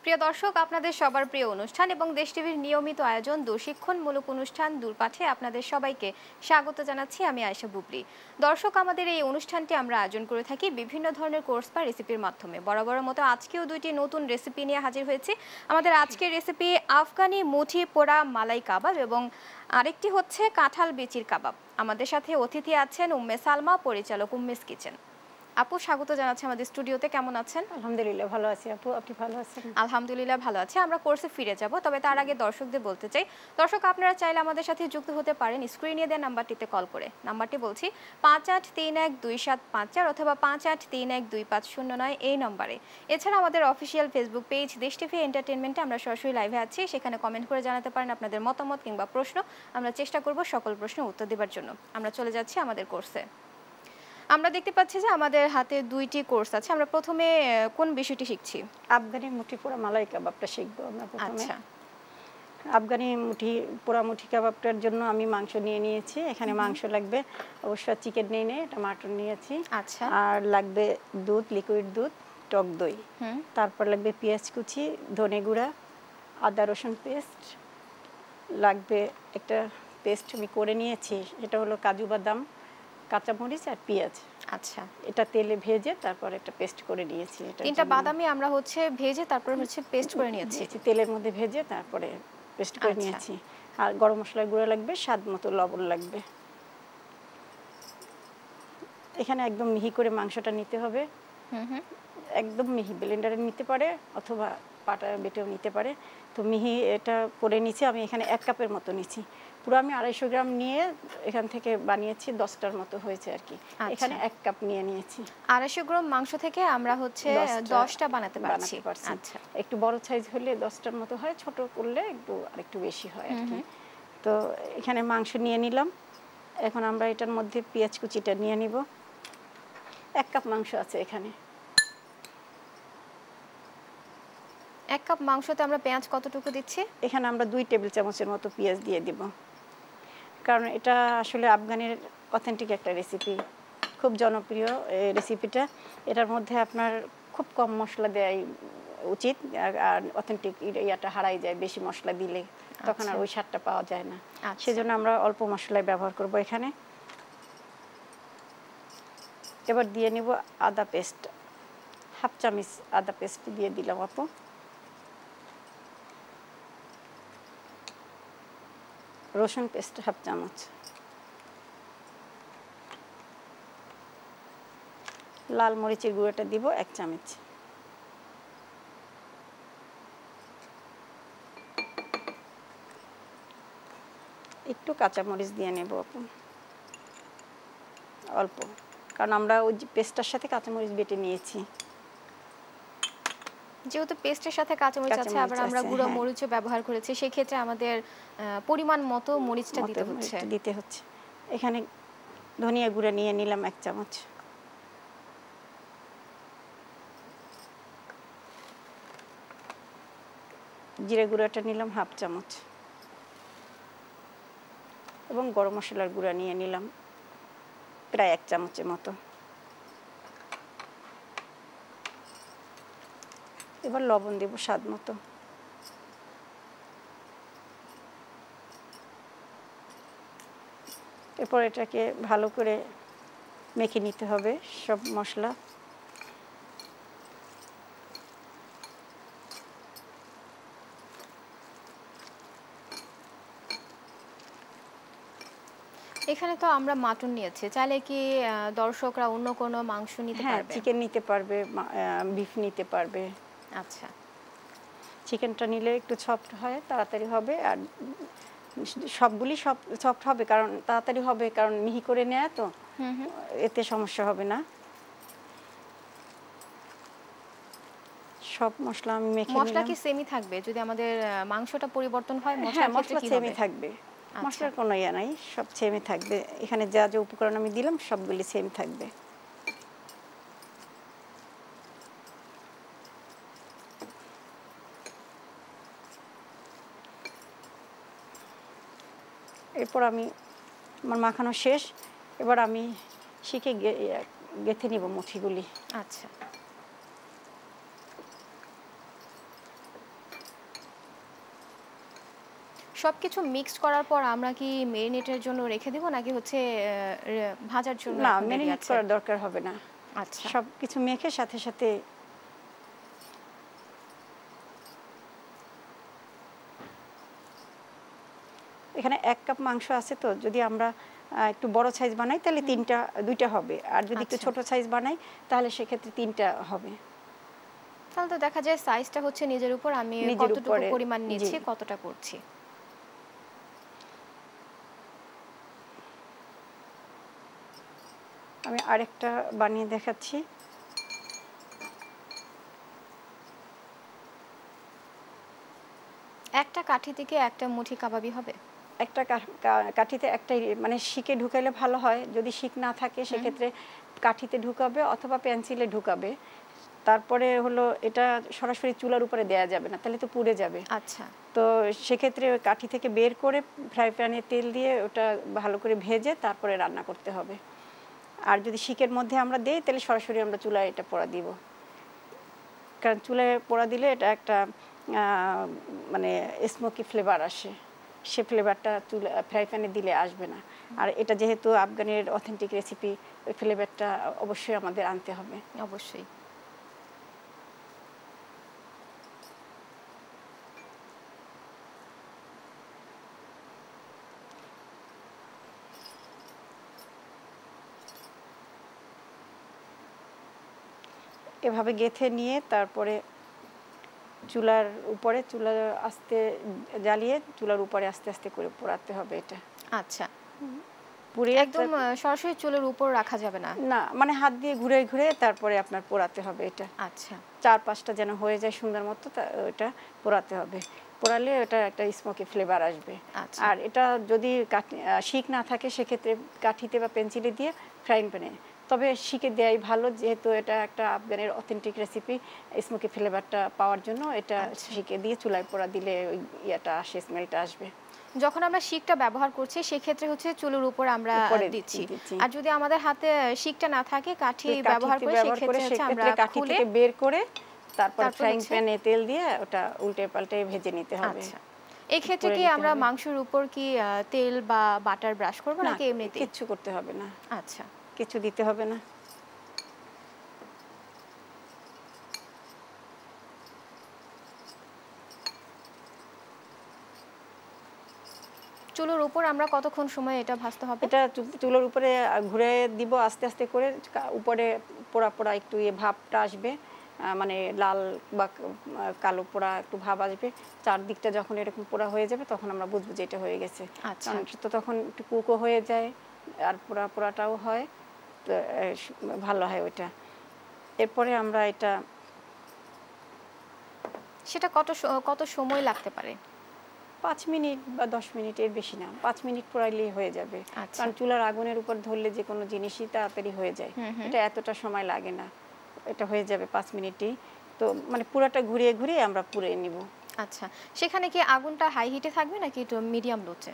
প্রিয় দর্শক, আপনাদের সবার প্রিয় অনুষ্ঠান এবং দেশ টিভির নিয়মিত আয়োজন দূরশিক্ষণমূলক অনুষ্ঠান দূরপাঠে আপনাদের সবাইকে স্বাগত জানাচ্ছি। আমি আয়েশা বুবলি। দর্শক, আমাদের এই অনুষ্ঠানটি আমরা আয়োজন করে থাকি বিভিন্ন ধরনের কোর্স বা রেসিপির মাধ্যমে। বরাবরের মতো আজকেও দুইটি নতুন রেসিপি নিয়ে হাজির হয়েছি। আমাদের আজকের রেসিপি আফগানি মুঠি পোড়া মালাই কাবাব এবং আরেকটি হচ্ছে কাঁঠাল বিচির কাবাব। আমাদের সাথে অতিথি আছেন উম্মে সালমা, পরিচালক উম্মেস কিচেন। আপু, স্বাগত জানাচ্ছি আমাদের স্টুডিওতে। কেমন আছেন? আলহামদুলিল্লাহ ভালো আছি আপু, আপনি ভালো আছেন? আলহামদুলিল্লাহ ভালো আছি। আমরা কোর্সে ফিরে যাব, তবে তার আগে দর্শকদের বলতে চাই, দর্শক আপনারা চাইলে আমাদের সাথে যুক্ত হতে পারেন স্ক্রিনে দেওয়া নাম্বারটিতে কল করে। নাম্বারটি বলছি 58312754 অথবা 58312509 এই নম্বরে। এছাড়া আমাদের অফিসিয়াল ফেসবুক পেজ দেশ টিভি এন্টারটেইনমেন্টে আমরা সরাসরি লাইভে আছি, সেখানে কমেন্ট করে জানাতে পারেন আপনাদের মতামত কিংবা প্রশ্ন। আমরা চেষ্টা করব সকল প্রশ্নের উত্তর দেওয়ার জন্য। আমরা চলে যাচ্ছি আমাদের কোর্সে। আমরা দেখতে পাচ্ছি যে আমাদের হাতে দুইটি কোর্স আছে। আমরা প্রথমে কোন বিষয়টি শিখছি? আফগানি মুঠি পোড়া মালাই কাবাবটা শিখবো আমরা প্রথমে। আচ্ছা। আফগানি পোড়া মুঠি কাবাবটার জন্য আমি মাংস নিয়ে নিয়েছি। এখানে মাংস লাগবে, অবশ্য চিকেন নিয়ে নিয়ে এটা মাটন নিয়েছি। আচ্ছা। আর লাগবে দুধ, লিকুইড দুধ, টক দই। তারপর লাগবে পেঁয়াজ কুচি, ধনে গুঁড়া, আদা রসুন পেস্ট লাগবে। একটা পেস্ট আমি করে নিয়েছি, এটা হলো কাজু বাদাম, কাঁচামরিচ আর পেঁয়াজ। আচ্ছা। এটা তেলে ভেজে তারপর একটা পেস্ট করে নিয়েছি। তিনটা বাদামি আমরা হচ্ছে ভেজে তারপর হচ্ছে পেস্ট করে নিয়েছি। তেলের মধ্যে ভেজে তারপরে পেস্ট করে নিয়েছি। আর গরম মশলার গুঁড়া লাগবে, স্বাদ মতো লবণ লাগবে। এখানে একদম মিহি করে মাংসটা নিতে হবে। একদম মিহি, ব্লেন্ডারে নিতে পারে অথবা পাটা বেটেও নিতে পারে। তো মিহি এটা করে নিয়েছি আমি। এখানে 1 কাপের মতো নিয়েছি। পুরো আমি 250 গ্রাম নিয়ে এখান থেকে বানিয়েছি, 10টার মতো হয়েছে আর কি। এখানে 1 কাপ নিয়ে নিয়েছি। 250 গ্রাম মাংস থেকে আমরা হচ্ছে 10টা বানাতে পারছি। আচ্ছা, একটু বড় সাইজ হলে 10টার মতো হয়, ছোট করলে আরেকটু বেশি হয় আর কি। তো এখানে মাংস নিয়ে নিলাম। এখন আমরা এটার মধ্যে পেঁয়াজ কুচিটা নিয়ে নিব। 1 কাপ মাংস আছে এখানে। 1 কাপ মাংসতে আমরা পেঁয়াজ কতটুকু দিচ্ছি? এখানে আমরা 2 টেবিল চামচের মতো পেঁয়াজ দিয়ে দিব, কারণ এটা আসলে আফগানের অথেন্টিক একটা রেসিপি, খুব জনপ্রিয় রেসিপিটা। এটার মধ্যে আপনার খুব কম মশলা দেওয়াই উচিত, আর অথেন্টিক ইয়াটা হারাই যায় বেশি মশলা দিলে, তখন আর ওই স্বাদটা পাওয়া যায় না। সেজন্য আমরা অল্প মশলাই ব্যবহার করব এখানে। এবার দিয়ে নিব আদা পেস্ট, 1/2 চামচ আদা পেস্ট দিয়ে দিলাম আপু। রসুন পেস্ট 1/2 চামচ, লাল মরিচের গুঁড়োটা দিব 1 চামচ, একটু কাঁচা মরিচ দিয়ে নেব আপু, অল্প, কারণ আমরা ওই পেস্টটার সাথে কাঁচা মরিচ বেটে নিয়েছি। যেহেতু পেস্টের সাথে কাঁচামরিচ আছে, আবার আমরা গুঁড়ো মরিচও ব্যবহার করেছি, সেই ক্ষেত্রে আমাদের পরিমাণ মতো মরিচটা দিতে হচ্ছে। এখানে ধনিয়া গুঁড়া নিয়ে নিলাম 1 চামচ, জিরে গুঁড়াটা নিলাম 1/2 চামচ এবং গরম মশলার গুঁড়া নিয়ে নিলাম প্রায় 1 চামচের মতো। এবার লবণ দেব স্বাদ মতো। এরপর এটাকে ভালো করে মেখে নিতে হবে সব মশলা। এখানে তো আমরা মাটন নিয়েছি, চাইলে কি দর্শকরা অন্য কোনো মাংস নিতে পারবে? হ্যাঁ, চিকেন নিতে পারবে, বিফ নিতে পারবে। আচ্ছা, চিকেনটা নিলে একটু সফট হয়, তাড়াতাড়ি হবে, আর সবগুলি সফট হবে, কারণ তাড়াতাড়ি হবে, কারণ মিহি করে নেয় তো, এতে সমস্যা হবে না। সব মশলা আমি মেখে নিলাম। মশলা কি সেমই থাকবে যদি আমাদের মাংসটা পরিবর্তন হয়? মশলা সেমই থাকবে, মশলার কোনো ইয়া নাই, সব সেমই থাকবে। এখানে যা যা উপকরণ আমি দিলাম সবগুলি সেম থাকবে। এরপর আমি আমার মাখানো শেষ। এবার আমি শিখে গেঁথে নিব মুঠিগুলি। আচ্ছা, সবকিছু মিক্সড করার পর আমরা কি মেরিনেটের জন্য রেখে দিব নাকি হচ্ছে ভাজার জন্য না, এখন রেডি ম্যারিনেট আছে? করার দরকার হবে না। আচ্ছা, সব কিছু মেখে সাথে সাথে এখানে 1 কাপ মাংস আছে, তো যদি আমরা একটু বড় সাইজ বানাই তাহলে 2টা হবে, আর যদি একটু আচ্ছা। ছোট সাইজ বানাই তাহলে সেক্ষেত্রে 3টা হবে। তাহলে তো দেখা যায় সাইজটা হচ্ছে নিজের উপর, আমি নিজের কতটুকু উপরে, পরিমাণ জি। নিচ্ছি কতটা করছি। আমি আরেকটা বানিয়ে দেখাচ্ছি। একটা কাঠি থেকে একটা মুঠি কাবাবি হবে? একটা কাঠিতে একটাই, মানে শিকে ঢুকাইলে ভালো হয়। যদি শিক না থাকে সেক্ষেত্রে কাঠিতে ঢুকাবে অথবা পেন্সিলে ঢুকাবে। তারপরে হলো এটা সরাসরি চুলার উপরে দেয়া যাবে না, তাহলে তো পুড়ে যাবে। আচ্ছা, তো সেক্ষেত্রে ওই কাঠি থেকে বের করে ফ্রাই প্যানে তেল দিয়ে ওটা ভালো করে ভেজে তারপরে রান্না করতে হবে। আর যদি শিকের মধ্যে আমরা দেই তাহলে সরাসরি আমরা চুলায় এটা পোড়া দিব, কারণ চুলায় পোড়া দিলে এটা একটা মানে স্মোকি ফ্লেভার আসে, সে ফ্লেভারটা চুলা ফ্রাই প্যানে দিলে আসবে না। আর এটা যেহেতু আফগানের অথেন্টিক রেসিপি, ওই ফ্লেভারটা অবশ্যই আমাদের আনতে হবে। অবশ্যই। এভাবে গেঁথে নিয়ে তারপরে চুলার উপরে আস্তে জ্বালিয়ে চুলার উপরে আস্তে আস্তে করে পোড়াতে হবে এটা। আচ্ছা, পুড়ে একদম সরাসরি চুলের উপর রাখা যাবে না? না, মানে হাত দিয়ে ঘুরে ঘুরে তারপরে আপনার পোড়াতে হবে এটা। আচ্ছা, 4-5টা যেন হয়ে যায় সুন্দর মতো, ওটা পোড়াতে হবে। পোড়ালে ওটা একটা স্মোকি ফ্লেভার আসবে। আচ্ছা। আর এটা যদি শিক না থাকে সেক্ষেত্রে কাঠিতে বা পেন্সিলে দিয়ে ফ্রাইং প্যানে, তবে শিকে দেয়াই ভালো, যেহেতু এটা একটা আফগানের অথেন্টিক রেসিপি। স্মোকি ফ্লেভারটা পাওয়ার জন্য এটা শিকে দিয়ে চুলায় পোড়া দিলে ওই ইয়েটা আসে, স্মেলটা আসবে। যখন আমরা শিকটা ব্যবহার করছি সেক্ষেত্রে হচ্ছে চুলের উপর আমরা দিচ্ছি। আর যদি আমাদের হাতে শিকটা না থাকে, কাঠি ব্যবহার করে, সেক্ষেত্রে হচ্ছে আমরা কাঠি থেকে বের করে তারপর ফ্রাইং হচ্ছে প্যানে তেল দিয়ে ওটা উল্টে পাল্টে ভেজে নিতে হবে। আচ্ছা, এই ক্ষেত্রে কি আমরা মাংসের উপর কি তেল বা বাটার ব্রাশ করব না, নাকি এমনিতে? কিচ্ছু করতে হবে না, আচ্ছা, কিছু দিতে হবে না। চুলের উপর আমরা কতক্ষণ সময় এটা ভাজতে হবে? এটা চুলোর উপরে ঘুরে দিব আস্তে আস্তে করে, উপরে পোড়া পোড়া একটু ভাবটা আসবে, মানে লাল বা কালো পোড়া একটু ভাব আসবে। চারদিকটা যখন এরকম পোড়া হয়ে যাবে তখন আমরা বুঝবো যে এটা হয়ে গেছে। আচ্ছা, তো তখন একটু কুকো হয়ে যায় আর পোড়াটাও হয়, তো ভালো হয় ওইটা। এরপরে আমরা এটা সেটা কত সময় লাগতে পারে? 5 মিনিট বা 10 মিনিট, এর বেশি না। 5 মিনিট পোড়াইলেই হয়ে যাবে। আচ্ছা, কারণ চুলার আগুনের উপর ধরলে যে কোনো জিনিসই তাড়াতাড়ি হয়ে যায়। এটা এতটা সময় লাগে না, এটা হয়ে যাবে 5 মিনিটেই। তো মানে পুরাটা ঘুরিয়ে ঘুরিয়ে আমরা পুড়ে নিব। আচ্ছা, সেখানে কি আগুনটা হাই হিটে থাকবে নাকি একটু মিডিয়াম লোতে?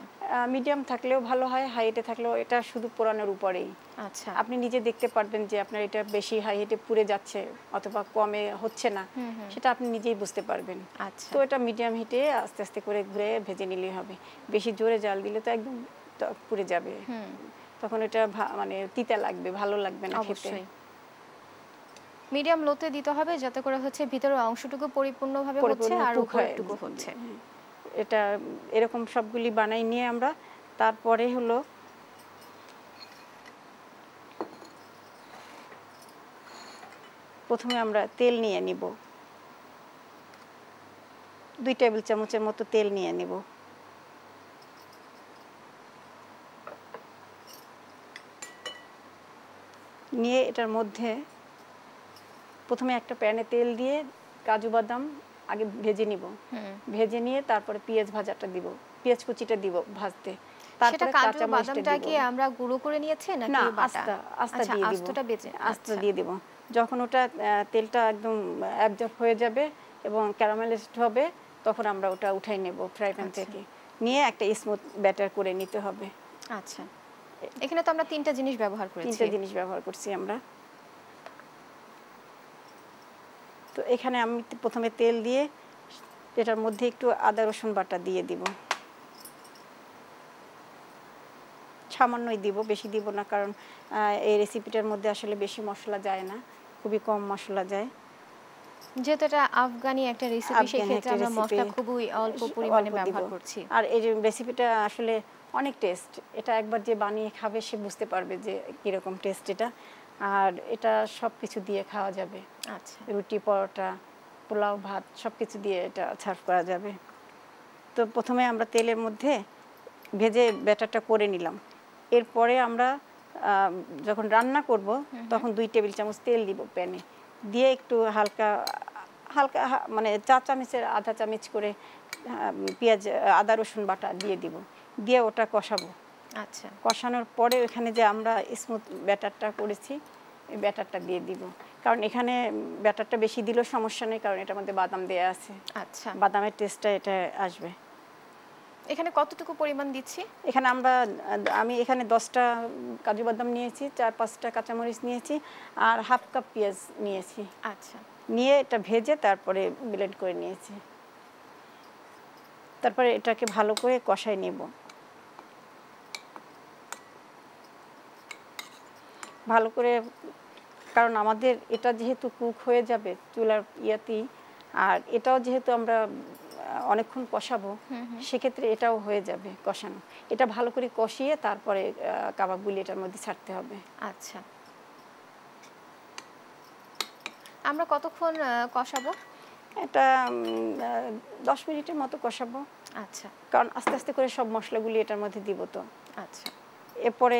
মিডিয়াম থাকলেও ভালো হয়, হাই হিটে থাকলেও, এটা শুধু পোড়ানোর উপরেই। আচ্ছা, আপনি নিজে দেখতে পারবেন যে আপনার এটা বেশি হাই হিটে পুড়ে যাচ্ছে অথবা কমে হচ্ছে না, সেটা আপনি নিজেই বুঝতে পারবেন। আচ্ছা, তো এটা মিডিয়াম হিটে আস্তে আস্তে করে ঘুরে ভেজে নিলেই হবে। বেশি জোরে জাল দিলে তো একদম পুড়ে যাবে, তখন এটা মানে তিতা লাগবে, ভালো লাগবে না খেতে। অবশ্যই মিডিয়াম লোতে দিতে হবে যাতে করে হচ্ছে ভিতরের অংশটুকু পরিপূর্ণভাবে হচ্ছে আর উপরটুকু হচ্ছে। এটা এরকম সবগুলি বানাই নিয়ে আমরা তারপরে হলো প্রথমে আমরা তেল নিয়ে নিব, 2 টেবিল চামচের মতো তেল নিয়ে নিব। নিয়ে এটার মধ্যে প্রথমে একটা প্যানে তেল দিয়ে কাজু বাদাম আগে ভেজে নিব, ভেজে নিয়ে তারপরে পেঁয়াজ ভাজাটা দিব, পেঁয়াজ কুচিটা দিব ভাজতে। তারপরে কাঁচা বাদামটা কি আমরা গুঁড়ো করে নিয়েছি নাকি বাটা? আস্তা দিয়ে দিব, আস্তাটা বেজে আস্তা দিয়ে দিব। যখন ওটা তেলটা একদম অ্যাবজর্ব হয়ে যাবে এবং ক্যারামেলাইজড হবে তখন আমরা ওটা উঠাই নেব ফ্রাই প্যান থেকে। নিয়ে একটা স্মুথ ব্যাটার করে নিতে হবে। আচ্ছা, এখানে তো আমরা তিনটা জিনিস ব্যবহার করেছি। তিনটা জিনিস ব্যবহার করছি আমরা। তো এখানে আমি প্রথমে তেল দিয়ে এটার মধ্যে একটু আদা রসুন বাটা দিয়ে দিব, সামান্যই দিব, বেশি দিব না, কারণ এই রেসিপিটার মধ্যে আসলে বেশি মশলা যায় না, খুবই কম মশলা যায়। যেহেতু এটা আফগানি একটা রেসিপি, সেই ক্ষেত্রে আমরা মশলা খুবই অল্প পরিমাণে ব্যবহার করছি। আর এই যে রেসিপিটা আসলে অনেক টেস্ট, এটা একবার যে বানিয়ে খাবে সে বুঝতে পারবে যে কীরকম টেস্ট এটা। আর এটা সব কিছু দিয়ে খাওয়া যাবে। আচ্ছা, রুটি, পরোটা, পোলাও, ভাত সব কিছু দিয়ে এটা সার্ভ করা যাবে। তো প্রথমে আমরা তেলের মধ্যে ভেজে ব্যাটারটা করে নিলাম। এরপরে আমরা যখন রান্না করব তখন 2 টেবিল চামচ তেল দিব প্যানে, দিয়ে একটু হালকা হালকা মানে 4 চামচের আধা চামচ করে পেঁয়াজ, আদা রসুন বাটা দিয়ে দিব, দিয়ে ওটা কষাবো। আচ্ছা, কষানোর পরে এখানে যে আমরা স্মুথ ব্যাটারটা করেছি এই ব্যাটারটা দিয়ে দিব, কারণ এখানে ব্যাটারটা বেশি দিলেও সমস্যা নেই, কারণ এটার মধ্যে বাদাম দেয়া আছে। আচ্ছা, বাদামের টেস্টটা এটা আসবে। এখানে কতটুকু পরিমাণ দিচ্ছি? এখানে আমি এখানে 10টা কাজু বাদাম নিয়েছি, 4-5টা কাঁচামরিচ নিয়েছি, আর হাফ কাপ পেঁয়াজ নিয়েছি। আচ্ছা, নিয়ে এটা ভেজে তারপরে ব্লেন্ড করে নিয়েছি। তারপরে এটাকে ভালো করে কষাই নেব। ভালো করে, কারণ আমাদের এটা যেহেতু কুক হয়ে যাবে চুলার ইয়াতেই, আর এটাও যেহেতু আমরা অনেকক্ষণ কষাবো, সেক্ষেত্রে এটাও হয়ে যাবে কষানো। এটা ভালো করে কষিয়ে তারপরে কাবাবগুলি এটার মধ্যে ছাড়তে হবে। আচ্ছা, আমরা কতক্ষণ কষাবো? এটা 10 মিনিটের মতো কষাবো। আচ্ছা, কারণ আস্তে আস্তে করে সব মশলাগুলি এটার মধ্যে দিব। তো আচ্ছা, এরপরে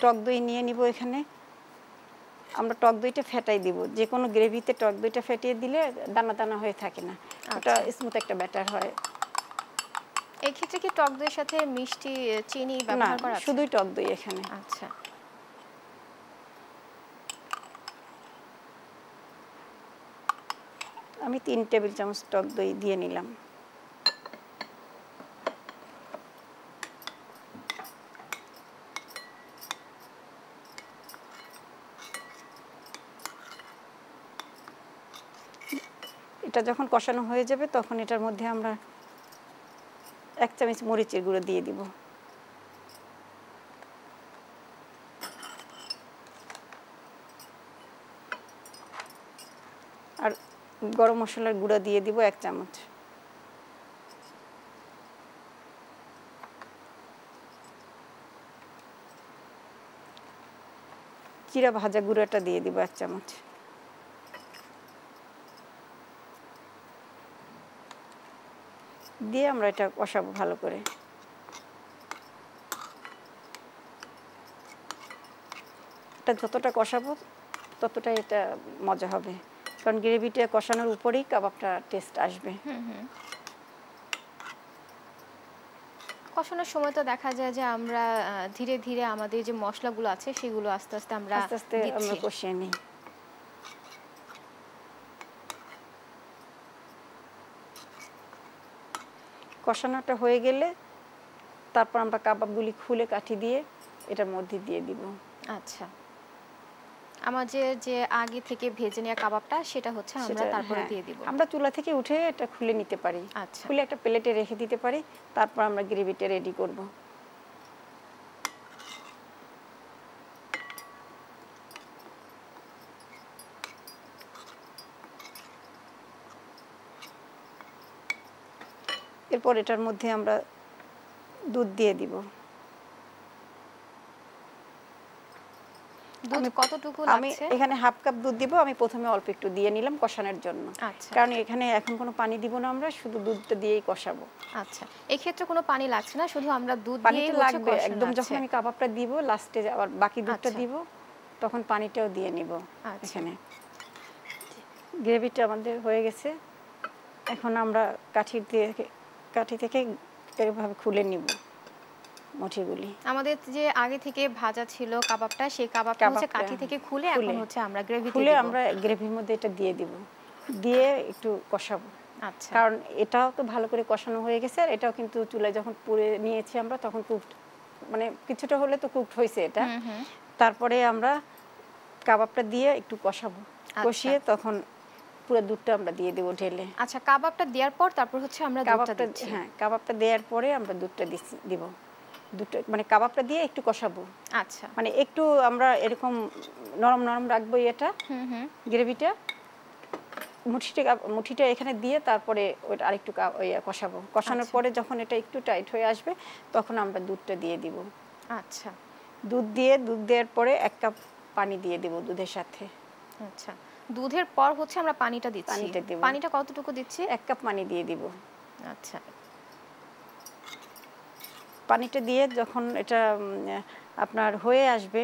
টক দই নিয়ে নিব। এখানে আমরা টক দইটা ফেটাই দিব, যে কোনো গ্রেভিতে টক দইটা ফেটিয়ে দিলে দানা দানা হয়ে থাকে না, ওটা স্মুথ একটা ব্যাটার হয়। এই ক্ষেত্রে কি টক দইয়ের সাথে মিষ্টি, চিনি ব্যবহার করা আছে? শুধুই টক দই এখানে। আচ্ছা, আমি 3 টেবিল চামচ টক দই দিয়ে নিলাম। এটা যখন কষানো হয়ে যাবে তখন এটার মধ্যে আমরা 1 চামচ মরিচের গুঁড়ো দিয়ে দিব, আর গরম মশলার গুঁড়ো দিয়ে দিব 1 চামচ। জিরা ভাজা গুঁড়োটা দিয়ে দিব 1 চামচ। দিয়ে আমরা এটা কষাবো ভালো করে। এটা যতটা কষাবো ততটাই এটা মজা হবে, কারণ গ্রেভিটা কষানোর উপরেই কাবাবটা টেস্ট আসবে। কষানোর সময় তো দেখা যায় যে আমরা ধীরে ধীরে আমাদের যে মশলাগুলো আছে সেগুলো আস্তে আস্তে আমরা কষিয়ে নিই। কষানোটা হয়ে গেলে তারপর আমরা কাবাবগুলি খুলে কাঠি দিয়ে এটার মধ্যে দিয়ে দিব। আচ্ছা, আমাদের যে আগে থেকে ভেজে নেওয়া কাবাবটা সেটা হচ্ছে আমরা তারপরে দিয়ে দিব। আমরা চুলা থেকে উঠে এটা খুলে নিতে পারি। আচ্ছা, খুলে একটা প্লেটে রেখে দিতে পারি, তারপর আমরা গ্রেভিটা রেডি করব। এরপর এটার মধ্যে আমরা দুধ দিয়ে দিব। দুধ কতটুকু লাগছে? আমি এখানে হাফ কাপ দুধ দিব। আমি প্রথমে অল্প একটু দিয়ে নিলাম কষানোর জন্য। আচ্ছা, কারণ এখানে এখন কোনো পানি দিব না, আমরা শুধু দুধটা দিয়েই কষাবো। আচ্ছা, এই ক্ষেত্রে কোনো পানি লাগছে না, শুধু আমরা দুধ দিয়েই লাগবে একদম। যখন আমি কাবাবটা দিব লাস্টে আবার বাকি দুধটা দিব, তখন পানিটাও দিয়ে নিব। এখানে গ্রেভিটা আমাদের হয়ে গেছে। এখন আমরা কাঠি থেকে এভাবে খুলে নিব মুঠিগুলি। আমাদের যে আগে থেকে ভাজা ছিল কাবাবটা, সেই কাবাবটা হচ্ছে কাঠি থেকে খুলে এখন হচ্ছে আমরা গ্রেভিতে দিব। খুলে আমরা গ্রেভির মধ্যে এটা দিয়ে দিব, দিয়ে একটু কষাবো আচ্ছা কারণ এটাও তো ভালো করে কষানো হয়ে গেছে, আর এটাও কিন্তু চুলায় যখন পুড়ে নিয়েছি আমরা তখন কুকড, মানে কিছুটা হলে তো কুকড হয়েছে এটা। তারপরে আমরা কাবাবটা দিয়ে একটু কষাবো, কষিয়ে তখন পুরো দুধটা আমরা দিয়ে দেবো ঢেলে। আচ্ছা, কাবাবটা দেওয়ার পর তারপর হচ্ছে আমরা দুধটা দিচ্ছি। হ্যাঁ, কাবাবটা দেওয়ার পরে আমরা দুধটা দিব। দুধটা মানে কাবাবটা দিয়ে একটু কষাবো। আচ্ছা, মানে একটু আমরা এরকম নরম নরম রাখবো এটা গ্রেভিটা, মুঠিটা এখানে দিয়ে তারপরে ওটা আরেকটু কষাবো। কষানোর পরে যখন এটা একটু টাইট হয়ে আসবে তখন আমরা দুধটা দিয়ে দিব। আচ্ছা, দুধ দেওয়ার পরে 1 কাপ পানি দিয়ে দেব দুধের সাথে। আচ্ছা, দুধের পর হচ্ছে আমরা পানিটা দিচ্ছি। পানিটা দেব। পানিটা কতটুকু দিচ্ছি? 1 কাপ পানি দিয়ে দিব। আচ্ছা, পানিটা দিয়ে যখন এটা আপনার হয়ে আসবে,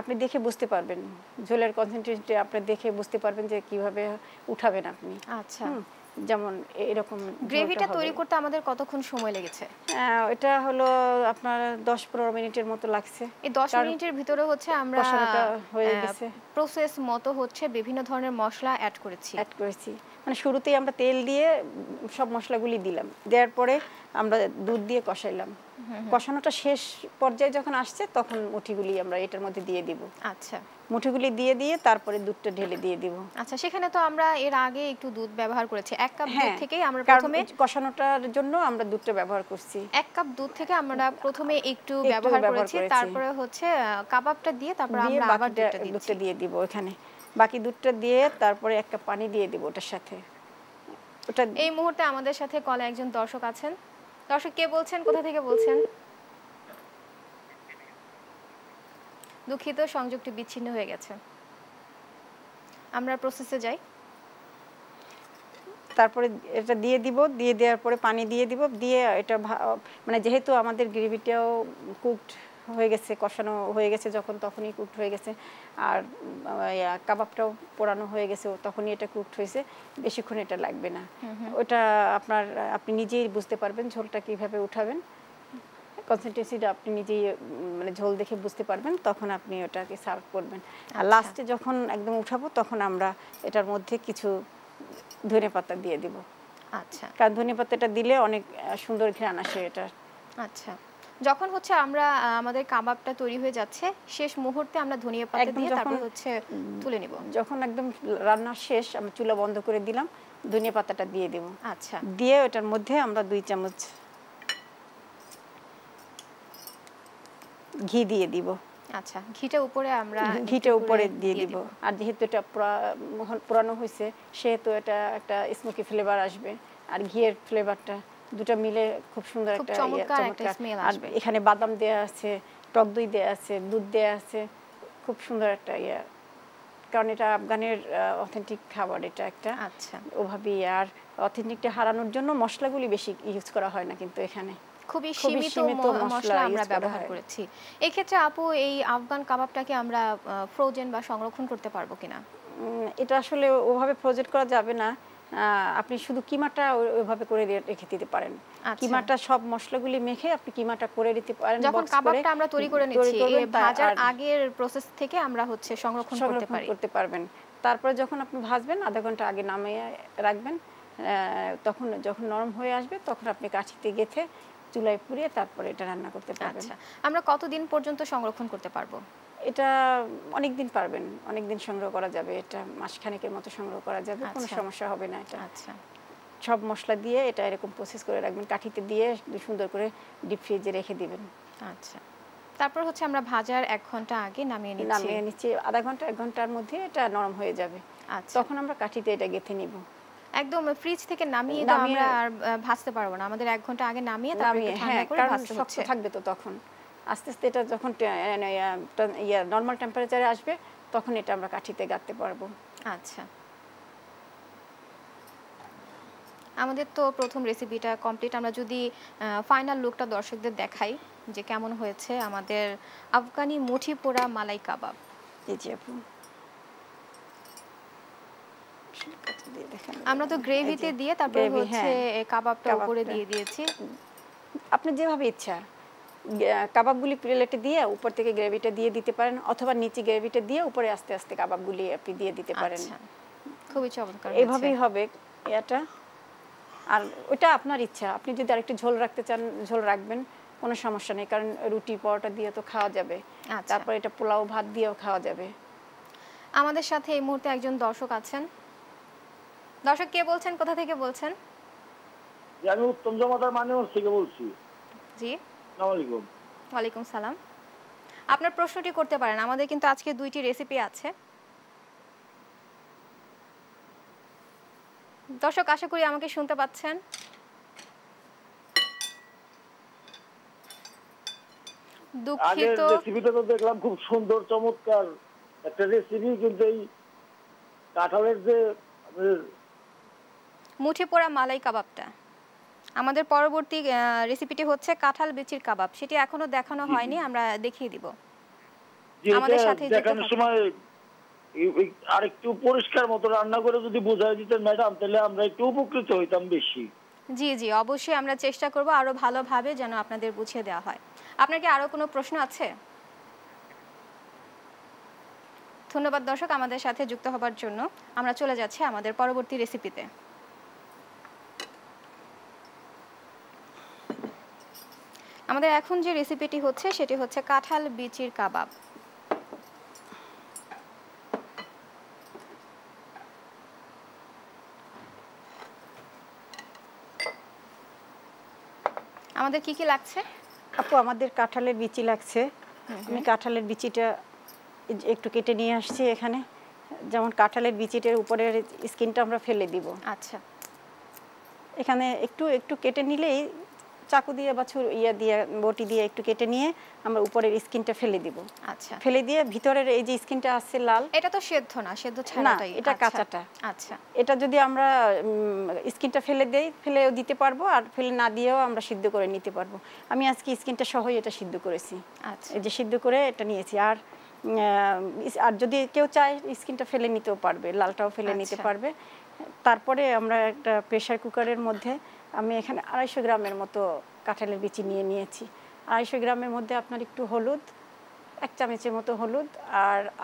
আপনি দেখে বুঝতে পারবেন, ঝোলের কনসেন্ট্রেশনটা আপনি দেখে বুঝতে পারবেন যে কিভাবে উঠাবেন আপনি। আচ্ছা, যেমন এরকম গ্রেভিটা তৈরি করতে আমাদের কতক্ষণ সময় লেগেছে? এটা হলো আপনার 10-15 মিনিটের মতো লাগছে। এই 10 মিনিটের ভিতরে হচ্ছে আমরা কষানোটা হয়ে গেছে। প্রসেস মতো হচ্ছে বিভিন্ন ধরনের মশলা অ্যাড করেছি। মানে শুরুতেই আমরা তেল দিয়ে সব মশলাগুলি দিলাম, দেওয়ার পরে আমরা দুধ দিয়ে কষাইলাম। কষানোটা শেষ পর্যায়ে যখন আসছে তখন মুঠিগুলি আমরা এটার মধ্যে দিয়ে দিব। আচ্ছা, মুঠিগুলি দিয়ে তারপরে দুধটা ঢেলে দিয়ে দিব। আচ্ছা, সেখানে তো আমরা এর আগে একটু দুধ ব্যবহার করেছি। 1 কাপ দুধ থেকে আমরা কারণ প্রথমে কষানোটার জন্য আমরা দুধটা ব্যবহার করছি। 1 কাপ দুধ থেকে আমরা প্রথমে একটু ব্যবহার করেছি, তারপরে হচ্ছে কাবাবটা দিয়ে তারপর আমরা আবার দুধটা দিয়ে দিব এখানে। বাকি দুধটা দিয়ে তারপরে 1 কাপ পানি দিয়ে দিব ওটার সাথে। ওটা এই মুহূর্তে আমাদের সাথে কলে একজন দর্শক আছেন। দর্শক, কে বলছেন, কোথা থেকে বলছেন? দুঃখিত, সংযোগটি বিচ্ছিন্ন হয়ে গেছে। আমরা প্রসেসে যাই। তারপরে এটা দিয়ে দিব, দিয়ে দেওয়ার পরে পানি দিয়ে দিব, দিয়ে এটা মানে যেহেতু আমাদের গ্রেভিটাও কুকড হয়ে গেছে, কষানো হয়ে গেছে যখন তখনই কুকড হয়ে গেছে, আর কাবাবটাও পোড়ানো হয়ে গেছে তখনই এটা কুকড হয়েছে, বেশিক্ষণ এটা লাগবে না। ওটা আপনি নিজেই বুঝতে পারবেন ঝোলটা কিভাবে উঠাবেন, কনসেন্ট্রেসিটা আপনি নিজেই মানে ঝোল দেখে বুঝতে পারবেন, তখন আপনি ওটাকে সার্ভ করবেন। আর লাস্টে যখন একদম উঠাবো তখন আমরা এটার মধ্যে কিছু ধনেপাতা দিয়ে দিব। আচ্ছা, কারণ ধনেপাতাটা দিলে অনেক সুন্দর ঘ্রাণ আসে এটা। আচ্ছা, যখন হচ্ছে আমরা আমাদের কাবাবটা তৈরি হয়ে যাচ্ছে শেষ মুহূর্তে আমরা ধনিয়া পাতা দিয়ে তারপর হচ্ছে তুলে নিব। যখন একদম রান্না শেষ আমরা চুলা বন্ধ করে দিলাম, ধনিয়া পাতাটা দিয়ে দেব। আচ্ছা, দিয়ে ওটার মধ্যে আমরা 2 চামচ ঘি দিয়ে দিব। আচ্ছা, ঘিটা উপরে দিয়ে দিব। আর যেহেতু এটা পুরানো হয়েছে সেহেতু এটা একটা স্মোকি ফ্লেভার আসবে, আর ঘিয়ের ফ্লেভারটা দুটো মিলে খুব সুন্দর একটা চমৎকার স্মেল আসবে। আর এখানে বাদাম দেয়া আছে, টক দই দেয়া আছে, দুধ দেয়া আছে, খুব সুন্দর একটা কারণ এটা আফগানের অথেন্টিক খাবার, এটা একটা। আচ্ছা, ওভাবেই। আর অথেন্টিকটা হারানোর জন্য মশলাগুলি বেশি ইউজ করা হয় না, কিন্তু এখানে খুবই সীমিত মশলা আমরা ব্যবহার করেছি। এই ক্ষেত্রে আপু, এই আফগান কাবাবটাকে আমরা ফ্রোজেন বা সংরক্ষণ করতে পারবো কিনা? এটা আসলে ওভাবে ফ্রোজেন করা যাবে না। আপনি শুধু কিমাটা ওইভাবে করে রেখে দিতে পারেন। কিমাটা সব মশলাগুলি মেখে আপনি কিমাটা করে দিতে পারেন। যখন কাবাবটা আমরা তৈরি করে নিচ্ছি, এই ভাজার আগের প্রসেস থেকে আমরা হচ্ছে সংরক্ষণ করতে পারবেন। তারপরে যখন আপনি ভাজবেন আধা ঘন্টা আগে নামিয়ে রাখবেন, তখন যখন নরম হয়ে আসবে তখন আপনি কাঠিতে গেঁথে চুলায় পুড়িয়ে তারপরে এটা রান্না করতে পারবেন। আচ্ছা, আমরা কতদিন পর্যন্ত সংরক্ষণ করতে পারবো? এটা অনেক দিন পারবেন, অনেক দিন সংগ্রহ করা যাবে, এটা মাসখানেকের মতো সংগ্রহ করা যাবে, কোনো সমস্যা হবে না এটা। আচ্ছা, সব মশলা দিয়ে এটা এরকম প্রসেস করে রাখবেন, কাঠিতে দিয়ে সুন্দর করে ডিপ ফ্রিজে রেখে দিবেন। আচ্ছা, তারপর হচ্ছে আমরা ভাজার 1 ঘন্টা আগে নামিয়ে নিচ্ছি। আধা ঘন্টা 1 ঘন্টার মধ্যে এটা নরম হয়ে যাবে। আচ্ছা, তখন আমরা কাঠিতে এটা গেঁথে নিব। একদম ফ্রিজ থেকে নামিয়ে তো আমরা আর ভাজতে পারবো না, আমাদের 1 ঘন্টা আগে নামিয়ে তারপর ঠান্ডা করে ভাজতে হচ্ছে। শক্ত থাকবে তো তখন। আস্তে আস্তে এটা যখন নরমাল টেম্পারেচারে আসবে তখন এটা আমরা কাঠিতে গাঁথতে পারবো। আচ্ছা, আমাদের তো প্রথম রেসিপিটা কমপ্লিট। আমরা যদি ফাইনাল লুকটা দর্শকদের দেখাই যে কেমন হয়েছে আমাদের আফগানি মুঠি পোড়া মালাই কাবাব। জি আপু, আমরা তো গ্রেভিতে দিয়ে তারপর হচ্ছে কাবাবটা উপরে দিয়ে দিয়েছি। আপনি যেভাবে ইচ্ছা কাবাবগুলি প্লেটে দিয়ে উপর থেকে গ্রেভিটা দিয়ে দিতে পারেন, অথবা নিচে গ্রেভিটা দিয়ে উপরে আস্তে আস্তে কাবাবগুলি আপনি দিয়ে দিতে পারেন। আচ্ছা, খুবই চমৎকার। এইভাবেই হবে এটা। আর ওটা আপনার ইচ্ছা, আপনি যদি আরেকটু ঝোল রাখতে চান ঝোল রাখবেন, কোনো সমস্যা নেই, কারণ রুটি পরোটা দিয়ে তো খাওয়া যাবে। তারপর এটা পোলাও ভাত দিয়েও খাওয়া যাবে। আমাদের সাথে এই মুহূর্তে একজন দর্শক আছেন। দর্শক কে বলছেন, কোথা থেকে বলছেন? আমি উত্তম জমাদার মানিকগঞ্জ থেকে বলছি। জি, আসসালামু আলাইকুম। ওয়ালাইকুম সালাম। আপনার প্রশ্নটি করতে পারেন। আমাদের কিন্তু আজকে 2টি রেসিপি আছে। দর্শক আশা করি আমাকে শুনতে পাচ্ছেন। আগের দুঃখিত, রেসিপিটা তো দেখলাম খুব সুন্দর চমৎকার একটা রেসিপি, কিন্তু এই কাঁঠালের যে মুঠি পোড়া মালাই কাবাবটা। আমাদের পরবর্তী রেসিপিটি হচ্ছে কাঁঠাল বিচির কাবাব। সেটি এখনো দেখানো হয়নি, আমরা দেখিয়ে দিব। আমাদের সাথে দেখানোর সময় আরেকটু পরিষ্কার মতো রান্না করে যদি বোঝাই দিতেন ম্যাডাম, তাহলে আমরা একটু উপকৃত হইতাম বেশি। জি জি, অবশ্যই আমরা চেষ্টা করব আরো ভালোভাবে যেন আপনাদের বুঝিয়ে দেওয়া হয়। আপনার কি আরো কোনো প্রশ্ন আছে? ধন্যবাদ দর্শক আমাদের সাথে যুক্ত হবার জন্য। আমরা চলে যাচ্ছি আমাদের পরবর্তী রেসিপিতে। আমাদের এখন যে রেসিপিটি হচ্ছে সেটি হচ্ছে কাঁঠাল বিচির কাবাব। আমাদের কি কি লাগছে? আপু আমাদের কাঁঠালের বিচি লাগছে। আমি কাঁঠালের বিচিটা একটু কেটে নিয়ে আসছি এখানে। যেমন কাঁঠালের বিচিটার উপরের স্কিনটা আমরা ফেলে দিব। আচ্ছা, এখানে একটু একটু কেটে নিলেই চাকু দিয়ে বা দিয়ে বটি দিয়ে একটু কেটে নিয়ে আমরা উপরের স্কিনটা ফেলে দিব। আচ্ছা, ফেলে দিয়ে ভিতরের এই যে স্কিনটা আছে লাল, এটা তো সেদ্ধ না, সেদ্ধ ছাড়াটাই। এটা কাঁচাটা। আচ্ছা, এটা যদি আমরা স্কিনটা ফেলে দেই, ফেলেও দিতে পারবো, আর ফেলে না দিয়েও আমরা সিদ্ধ করে নিতে পারবো। আমি আজকে স্কিনটা সহই এটা সিদ্ধ করেছি। আচ্ছা, এই যে সিদ্ধ করে এটা নিয়েছি। আর যদি কেউ চায় স্কিনটা ফেলে নিতেও পারবে, লালটাও ফেলে নিতে পারবে। তারপরে আমরা একটা প্রেসার কুকারের মধ্যে আমি এখানে 250 গ্রামের মতো কাঁঠালের বিচি নিয়েছি। 250 গ্রামের মধ্যে আপনার একটু হলুদ, 1 চামচের মতো হলুদ,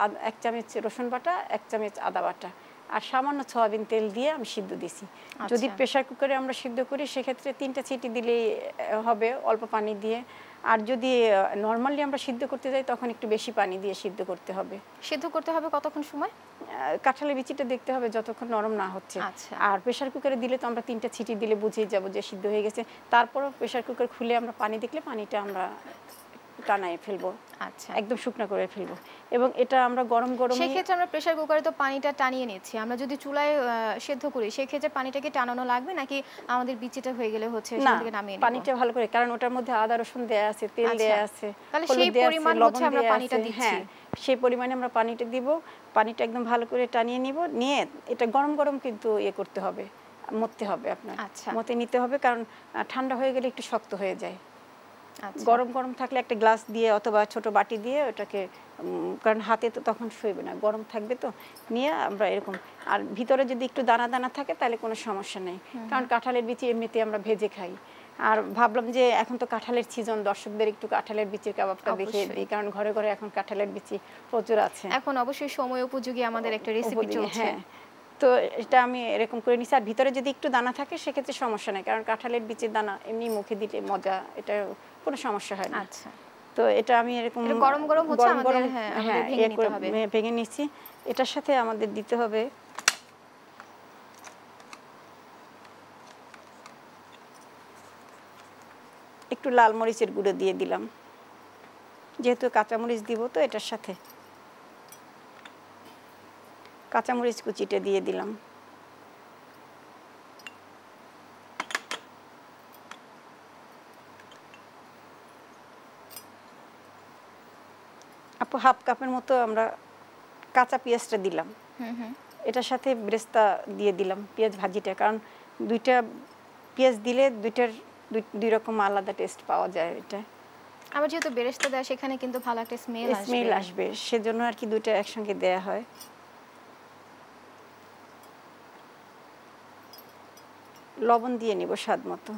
আর 1 চামচ রসুন বাটা, 1 চামচ আদা বাটা, আর সামান্য সয়াবিন তেল দিয়ে আমি সিদ্ধ দিছি। যদি প্রেসার কুকারে আমরা সিদ্ধ করি সেক্ষেত্রে 3টা সিটি দিলেই হবে অল্প পানি দিয়ে। আর যদি নরমালি আমরা সিদ্ধ করতে যাই তখন একটু বেশি পানি দিয়ে সিদ্ধ করতে হবে। সিদ্ধ করতে হবে কতক্ষণ সময়? কাঁঠালের বিচিটা দেখতে হবে যতক্ষণ নরম না হচ্ছে। আর প্রেসার কুকারে দিলে তো আমরা 3টা সিটি দিলে বুঝেই যাব যে সিদ্ধ হয়ে গেছে। তারপরও প্রেসার কুকার খুলে আমরা পানি দেখলে পানিটা আমরা টানায় ফেলবো। আচ্ছা, একদম শুকনো করে ফেলবো। এবং এটা আমরা গরম গরম, সেই ক্ষেত্রে আমরা প্রেসার কুকারে তো পানিটা টানিয়ে নিচ্ছি। আমরা যদি চুলায় সেদ্ধ করি সেই ক্ষেত্রে পানিটাকে টানানো লাগবে, নাকি আমাদের বিচিটা হয়ে গেলে হচ্ছে সেখান থেকে নামিয়ে নেব? পানিটা ভালো করে, কারণ ওটার মধ্যে আদা রসুন দেয়া আছে, তেল দেয়া আছে, তাহলে সেই পরিমাণ হচ্ছে আমরা পানিটা দিচ্ছি। হ্যাঁ, সেই পরিমাণে আমরা পানিটা দিব। পানিটা একদম ভালো করে টানিয়ে নিব, নিয়ে এটা গরম গরম কিন্তু করতে হবে, মথতে হবে আপনার। মথে নিতে হবে, কারণ ঠান্ডা হয়ে গেলে একটু শক্ত হয়ে যায়। গরম গরম থাকলে একটা গ্লাস দিয়ে অথবা ছোট বাটি দিয়ে ওটাকে, কারণ হাতে তো তখন শুইবে না, গরম থাকবে তো, নিয়ে আমরা এরকম। আর ভিতরে যদি একটু দানা দানা থাকে তাহলে কোনো সমস্যা নেই, কারণ কাঁঠালের বিচি এমনিতে আমরা ভেজে খাই। আর ভাবলাম যে এখন তো কাঁঠালের সিজন, দর্শকদের একটু কাঁঠালের বিচির কাবাবটা দেখিয়ে দিই, কারণ ঘরে ঘরে এখন কাঁঠালের বিচি প্রচুর আছে। এখন অবশ্যই সময় উপযোগী আমাদের একটা রেসিপি চলছে। তো এটা আমি এরকম করে নিছি। আর ভিতরে যদি একটু দানা থাকে সেক্ষেত্রে সমস্যা নেই, কারণ কাঁঠালের বিচির দানা এমনি মুখে দিলে মজা, এটা কোনো সমস্যা হয় না। আচ্ছা, তো এটা আমি এরকম গরম গরম হচ্ছে আমাদের, হ্যাঁ ভেঙে নিতে হবে। ভেঙে নিচ্ছি। এটার সাথে আমাদের দিতে হবে একটু লাল মরিচের গুঁড়ো দিয়ে দিলাম, যেহেতু কাঁচামরিচ দিব তো এটার সাথে কাঁচামরিচ কুচিটা দিয়ে দিলাম। আপু 1/2 কাপের মতো আমরা কাঁচা পেঁয়াজটা দিলাম। এটার সাথে বেরেস্তা দিয়ে দিলাম, পেঁয়াজ ভাজিটা, কারণ 2টা পেঁয়াজ দিলে দুই রকম আলাদা টেস্ট পাওয়া যায়। এটা আবার যেহেতু বেরেস্তা দেয় সেখানে কিন্তু ভালো একটা স্মেল আসবে, সেজন্য আর কি 2টা একসঙ্গে দেয়া হয়। লবণ দিয়ে নিব স্বাদ মতো।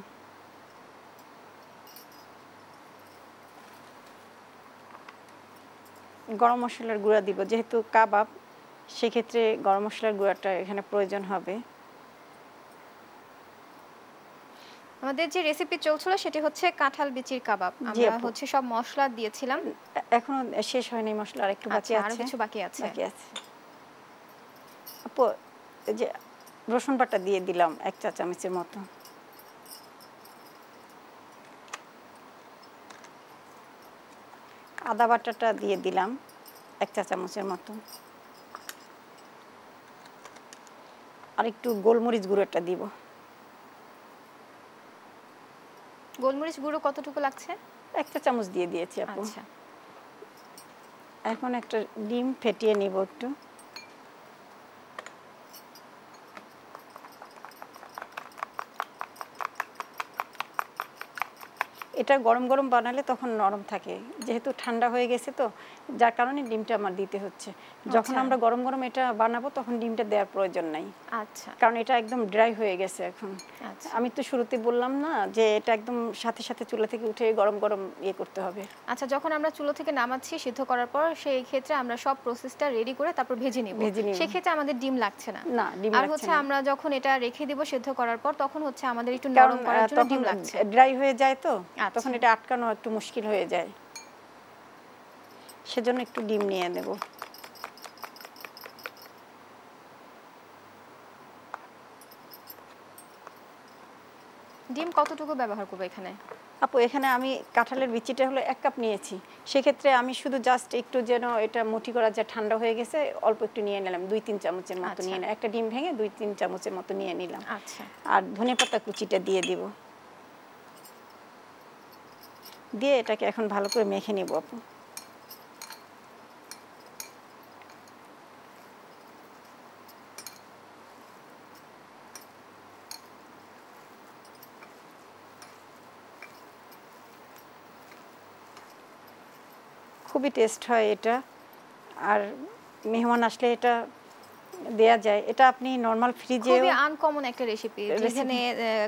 গরম মশলার গুঁড়া দিব, যেহেতু কাবাব সেক্ষেত্রে গরম মশলার গুঁড়াটা এখানে প্রয়োজন হবে। আমাদের যে রেসিপি চলছিল সেটি হচ্ছে কাঁঠাল বিচির কাবাব। জি আমরা আপু। হচ্ছে সব মশলা দিয়েছিলাম। এখনো শেষ হয়নি, মশলা আর একটু বাকি আচ্ছা, আরো আছে। কিছু বাকি আছে। বাকি আছে আপু। এই যে রসুন বাটা দিয়ে দিলাম 1 চা চামচের মতো। আদা বাটাটা দিয়ে দিলাম 1 চা চামচের মতো। আর একটু গোলমরিচ গুঁড়োটা দিব। গোলমরিচ গুঁড়ো কতটুকু লাগছে? 1 চা চামচ দিয়ে দিয়েছি আপু। আচ্ছা, এখন একটা ডিম ফেটিয়ে নিব একটু। এটা গরম গরম বানালে তখন নরম থাকে, যেহেতু ঠান্ডা হয়ে গেছে তো যার কারণে ডিমটা আমার দিতে হচ্ছে। যখন আচ্ছা। আমরা গরম গরম এটা বানাবো তখন ডিমটা দেওয়ার প্রয়োজন নাই, আচ্ছা, কারণ এটা একদম ড্রাই হয়ে গেছে এখন। আচ্ছা। আমি তো শুরুতে বললাম না যে এটা একদম সাথে সাথে চুলা থেকে উঠে গরম গরম ইয়ে করতে হবে। আচ্ছা, যখন আমরা চুলো থেকে নামাচ্ছি সিদ্ধ করার পর সেই ক্ষেত্রে আমরা সব প্রসেসটা রেডি করে তারপর ভেজে নিব। ভেজে নিব। সেই ক্ষেত্রে আমাদের ডিম লাগছে না। না, ডিম আর লাগছে হচ্ছে না। আমরা যখন এটা রেখে দিব সিদ্ধ করার পর তখন হচ্ছে আমাদের একটু কারণ নরম করার জন্য তখন ডিম লাগছে। ড্রাই হয়ে যায় তো, আচ্ছা। তখন এটা আটকানো একটু মুশকিল হয়ে যায়, সেজন্য একটু ডিম নিয়ে নেব। ডিম কতটুকু ব্যবহার করব এখানে? আপু এখানে আমি কাঁঠালের বিচিটা হলো 1 কাপ নিয়েছি, সেক্ষেত্রে আমি শুধু জাস্ট একটু যেন এটা মুঠি করা যায়, ঠান্ডা হয়ে গেছে অল্প একটু নিয়ে নিলাম, 2-3 চামচের মতো আচ্ছা। নিয়ে নিলাম। একটা ডিম ভেঙে 2-3 চামচের মতো নিয়ে নিলাম। আচ্ছা, আর ধনেপাতা কুচিটা দিয়ে দিব, দিয়ে এটাকে এখন ভালো করে মেখে নিব আপু। খুবই টেস্ট হয় এটা, আর মেহমান আসলে এটা দেয়া যায়। এটা আপনি নরমাল ফ্রিজে খুবই আনকমন একটা রেসিপি, যেখানে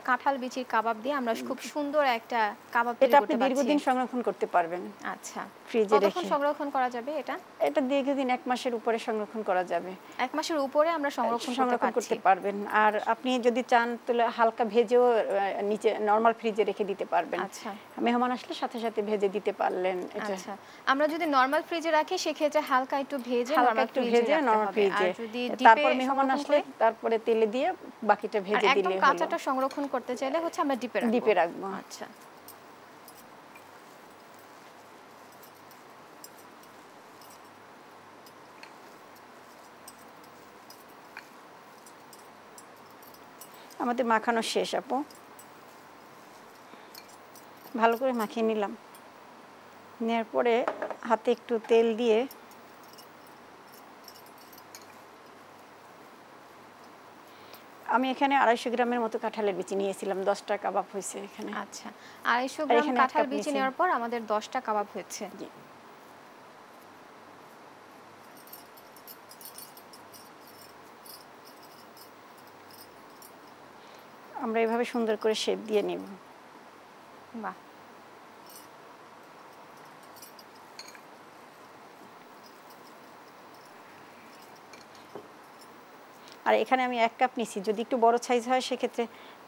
কাঁঠাল বিচির কাবাব দিয়ে আমরা খুব সুন্দর একটা কাবাব তৈরি এটা আপনি করতে পারছি। দীর্ঘদিন সংরক্ষণ করতে পারবেন আচ্ছা, ফ্রিজে কতক্ষণ রেখে। সংরক্ষণ করা যাবে এটা? এটা দীর্ঘদিন 1 মাসের উপরে সংরক্ষণ করা যাবে। 1 মাসের উপরে আমরা সংরক্ষণ করতে সংরক্ষণ পারছি। করতে পারবেন। আর আপনি যদি চান তাহলে হালকা ভেজেও নিচে নরমাল ফ্রিজে রেখে দিতে পারবেন। আচ্ছা, মেহমান আসলে সাথে সাথে ভেজে দিতে পারলেন এটা। আচ্ছা। আমরা যদি নরমাল ফ্রিজে রাখি সেক্ষেত্রে হালকা একটু ভেজে হালকা নরমাল একটু ফ্রিজে ভেজে রাখতে নরমাল হবে। ফ্রিজে, আর যদি তারপর ডিপে মেহমান সংরক্ষণ আসলে করি, তারপরে তেলে দিয়ে বাকিটা আর ভেজে একদম দিলে হলো। কাঁচাটা সংরক্ষণ করতে চাইলে হচ্ছে আমরা ডিপে রাখবো। ডিপে রাখবো। আচ্ছা, আমাদের মাখানো শেষ আপু। ভালো করে মাখিয়ে নিলাম, নেওয়ার পরে হাতে একটু তেল দিয়ে আমি এখানে 250 গ্রামের মতো কাঁঠালের বিচি নিয়েছিলাম, 10টা কাবাব হয়েছে এখানে। আচ্ছা। 250 আর গ্রাম এখানে 1 কাঁঠাল কাপ বিচি নিয়েছি। নেওয়ার পর আমাদের 10টা কাবাব হয়েছে। জি। আমরা এভাবে সুন্দর করে শেপ দিয়ে নিব। বাহ, আর এখানে আমি 1 কাপ নিছি, যদি একটু বড় সাইজ হয় সেক্ষেত্রে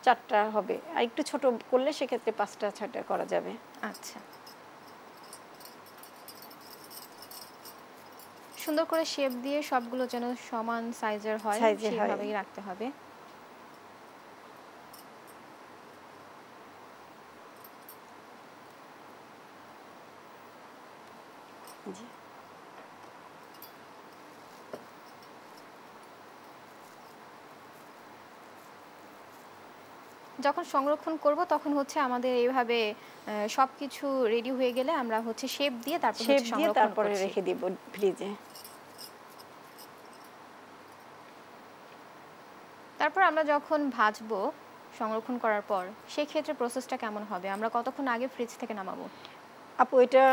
4টা হবে, আর একটু ছোট করলে সেক্ষেত্রে 5টা 6টা করা যাবে। আচ্ছা। সুন্দর করে শেপ দিয়ে সবগুলো যেন সমান সাইজের হয় সেভাবেই রাখতে হবে। জি। যখন সংরক্ষণ করব তখন হচ্ছে আমাদের এইভাবে সবকিছু রেডি হয়ে গেলে আমরা হচ্ছে শেপ দিয়ে তারপর শেপ হচ্ছে দিয়ে সংরক্ষণ তারপরে করছি। রেখে দিব ফ্রিজে। তারপর আমরা যখন ভাজবো সংরক্ষণ করার পর সেই ক্ষেত্রে প্রসেসটা কেমন হবে? আমরা কতক্ষণ আগে ফ্রিজ থেকে নামাবো? আপু এটা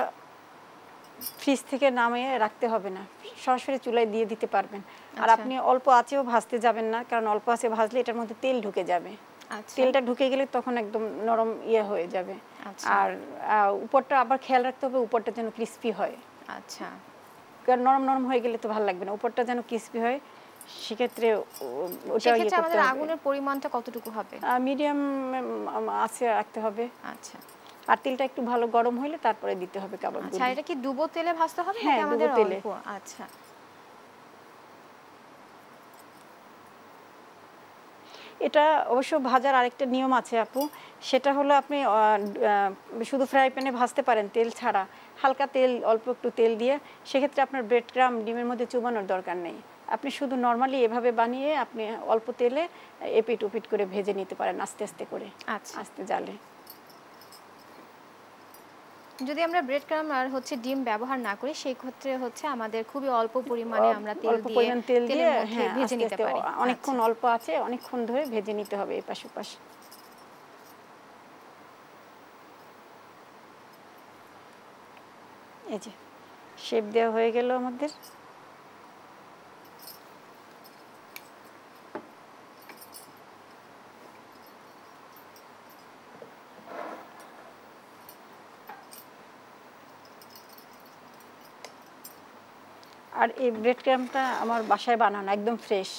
ফ্রিজ থেকে নামিয়ে রাখতে হবে না, সরাসরি চুলায় দিয়ে দিতে পারবেন। আর আচ্ছা। আপনি অল্প আঁচেও ভাজতে যাবেন না, কারণ অল্প আঁচে ভাজলে এটার মধ্যে তেল ঢুকে যাবে। আচ্ছা, তেলটা ঢুকে গেলে তখন একদম নরম হয়ে যাবে। আচ্ছা, আর উপরটা আবার খেয়াল রাখতে হবে, উপরটা যেন ক্রিস্পি হয়। আচ্ছা, কারণ নরম নরম হয়ে গেলে তো ভালো লাগবে না, উপরটা যেন ক্রিস্পি হয় সেক্ষেত্রে ওটা সেক্ষেত্রে আমাদের আগুনের পরিমাণটা কতটুকু হবে? মিডিয়াম আছে রাখতে হবে। আচ্ছা, আর তেলটা একটু ভালো গরম হলে তারপরে দিতে হবে কাবাবগুলো। আচ্ছা, এটা কি ডুবো তেলে ভাজতে হবে হ্যাঁ, নাকি আমাদের ডুবো তেলে। অল্প? আচ্ছা, এটা অবশ্য ভাজার আরেকটা নিয়ম আছে আপু, সেটা হলো আপনি শুধু ফ্রাই প্যানে ভাজতে পারেন তেল ছাড়া, হালকা তেল অল্প একটু তেল দিয়ে। সেক্ষেত্রে আপনার ব্রেড ক্রাম্ব ডিমের মধ্যে চুবানোর দরকার নেই। আপনি শুধু নর্মালি এভাবে বানিয়ে আপনি অল্প তেলে এপিট ওপিট করে ভেজে নিতে পারেন আস্তে আস্তে করে, আচ্ছা। আস্তে জালে। যদি আমরা ব্রেড ক্রাম্ব আর ডিম ব্যবহার না করি সেই ক্ষেত্রে আমাদের খুবই অল্প পরিমাণে আমরা তেল দিয়ে তেলের মধ্যে ভেজে নিতে পারি। অনেকক্ষণ অল্প আছে অনেকক্ষণ ধরে ভেজে নিতে হবে এই পাশ ওপাশ। এই যে শেপ দেওয়া হয়ে গেল আমাদের। আর এই ব্রেড ক্রাম্বটা আমার বাসায় বানানো একদম ফ্রেশ,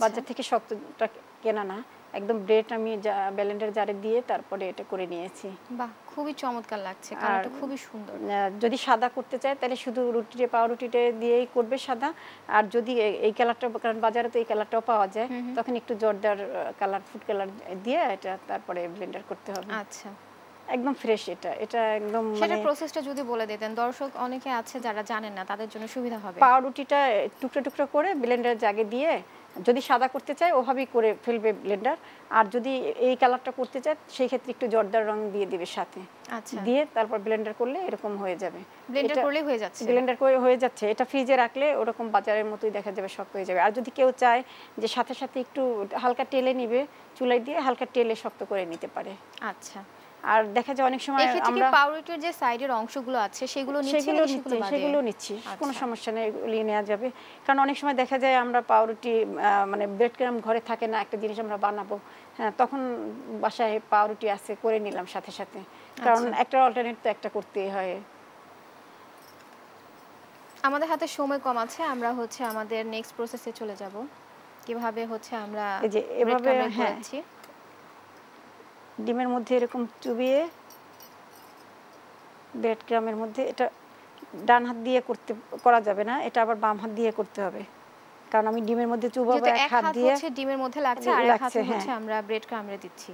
বাজার থেকে শক্তটা কেনা না, একদম ব্রেড আমি ব্লেন্ডার জারে দিয়ে তারপরে এটা করে নিয়েছি। বাহ, খুবই চমৎকার লাগছে, কালারটা খুবই সুন্দর। যদি সাদা করতে চায় তাহলে শুধু রুটিতে পাউরুটিতে দিয়েই করবে সাদা। আর যদি এই কালারটা, কারণ বাজারে তো এই কালারটাও পাওয়া যায়, তখন একটু জর্দার কালার, ফুড কালার দিয়ে এটা তারপরে ব্লেন্ডার করতে হবে। আচ্ছা, একদম ফ্রেশ এটা, এটা একদম সেটা প্রসেসটা যদি বলে দিতেন, দর্শক অনেকে আছে যারা জানেন না, তাদের জন্য সুবিধা হবে। পাউরুটিটা টুকরো টুকরো করে ব্লেন্ডার জাগে দিয়ে যদি সাদা করতে চায় ওভাবেই করে ফেলবে ব্লেন্ডার। আর যদি এই কালারটা করতে চায় সেই ক্ষেত্রে একটু জর্দার রং দিয়ে দিবে সাথে। আচ্ছা, দিয়ে তারপর ব্লেন্ডার করলে এরকম হয়ে যাবে। ব্লেন্ডার করলেই হয়ে যাচ্ছে। ব্লেন্ডার করে হয়ে যাচ্ছে। এটা ফ্রিজে রাখলে ওরকম বাজারের মতোই দেখা যাবে, শক্ত হয়ে যাবে। আর যদি কেউ চায় যে সাথে সাথে একটু হালকা টেলে নিবে, চুলায় দিয়ে হালকা টেলে শক্ত করে নিতে পারে। আচ্ছা, আর দেখা যায় অনেক সময় আমরা পাউরুটির যে সাইডের অংশগুলো আছে সেগুলো নিচ্ছি, কোনো সমস্যা নেই, এগুলো নেওয়া যাবে। কারণ অনেক সময় দেখা যায় আমরা পাউরুটি মানে ব্রেড ক্রাম্ব ঘরে থাকে না, একটা জিনিস আমরা বানাবো, হ্যাঁ, তখন বাসায় পাউরুটি আছে করে নিলাম সাথে সাথে, কারণ একটা অল্টারনেট তো একটা করতেই হয়। আমাদের হাতে সময় কম আছে, আমরা আমাদের নেক্সট প্রসেসে চলে যাব। কিভাবে আমরা এই যে এভাবে, হ্যাঁ, ডিমের মধ্যে এরকম চুবিয়ে ব্রেড ক্রাম্বের মধ্যে, এটা ডান হাত দিয়ে করা যাবে না, এটা আবার বাম হাত দিয়ে করতে হবে, কারণ আমি ডিমের মধ্যে চুবাবো এক হাত দিয়ে, ডিমের মধ্যে লাগছে আর এক হাতে আমরা ব্রেড ক্রাম্বে দিচ্ছি।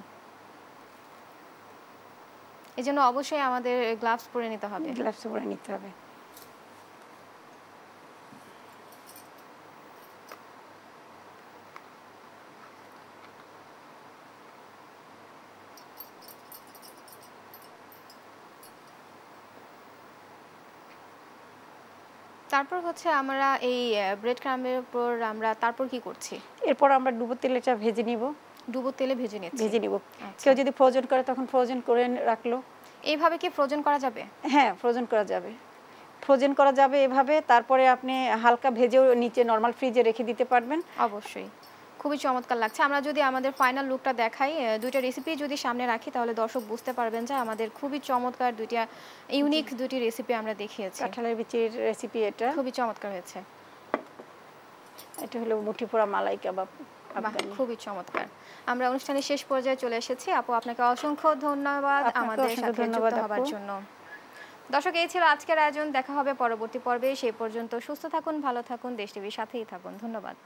এজন্য অবশ্যই আমাদের গ্লাভস পরে নিতে হবে। গ্লাভস পরে নিতে হবে। তারপর আমরা এই ব্রেড ক্রাম্বের উপর আমরা তারপর কি করছি? এরপর আমরা ডুবো তেলেটা ভেজে নিব। ডুবো তেলে ভেজে নিব। কেউ যদি ফ্রোজেন করে তখন ফ্রোজেন করে রাখলো। এইভাবে কি ফ্রোজেন করা যাবে? হ্যাঁ, ফ্রোজেন করা যাবে, ফ্রোজেন করা যাবে এভাবে। তারপরে আপনি হালকা ভেজেও নিচে নরমাল ফ্রিজে রেখে দিতে পারবেন। অবশ্যই, খুবই চমৎকার লাগছে। আমরা যদি আমাদের ফাইনাল লুকটা দেখাই, দুইটা রেসিপি যদি সামনে রাখি তাহলে দর্শক বুঝতে পারবেন যে আমাদের খুবই চমৎকার দুইটা ইউনিক দুটি রেসিপি আমরা দেখিয়েছি। কাঁঠালের বিচির রেসিপি, এটা খুবই চমৎকার হয়েছে। এটা হলো মুঠি পোড়া মালাই কাবাব, খুবই চমৎকার। আমরা অনুষ্ঠানের শেষ পর্যায়ে চলে এসেছি। আপু, আপনাকে অসংখ্য ধন্যবাদ আমাদের সাথে যুক্ত হওয়ার জন্য। দর্শক, এই ছিল আজকের আয়োজন। দেখা হবে পরবর্তী পর্বে। সেই পর্যন্ত সুস্থ থাকুন, ভালো থাকুন, দেশ টিভির সাথেই থাকুন। ধন্যবাদ।